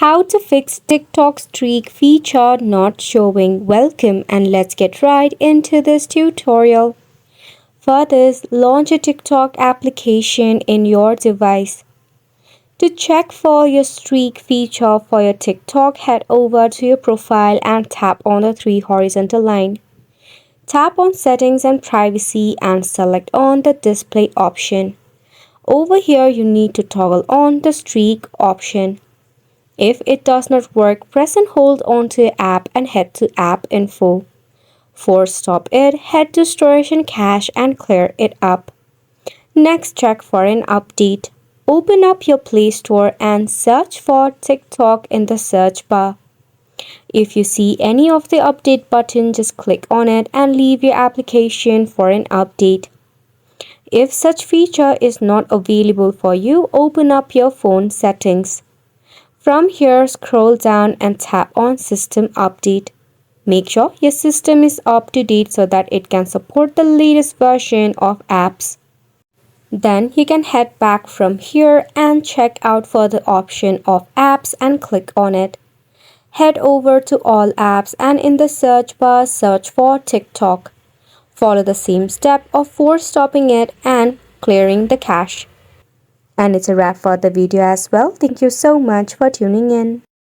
How to fix TikTok streak feature not showing. Welcome and let's get right into this tutorial. For this, launch a TikTok application in your device. To check for your streak feature for your TikTok, head over to your profile and tap on the three horizontal line. Tap on Settings and Privacy and select on the Display option. Over here, you need to toggle on the streak option. If it does not work, press and hold on to your app and head to App Info. For stop it, head to Storage and Cache and clear it up. Next, check for an update. Open up your Play Store and search for TikTok in the search bar. If you see any of the update button, just click on it and leave your application for an update. If such feature is not available for you, open up your phone settings. From here, scroll down and tap on System Update. Make sure your system is up to date so that it can support the latest version of apps. Then you can head back from here and check out for the option of apps and click on it. Head over to all apps and in the search bar search for TikTok. Follow the same step of force stopping it and clearing the cache. And it's a wrap for the video as well. Thank you so much for tuning in.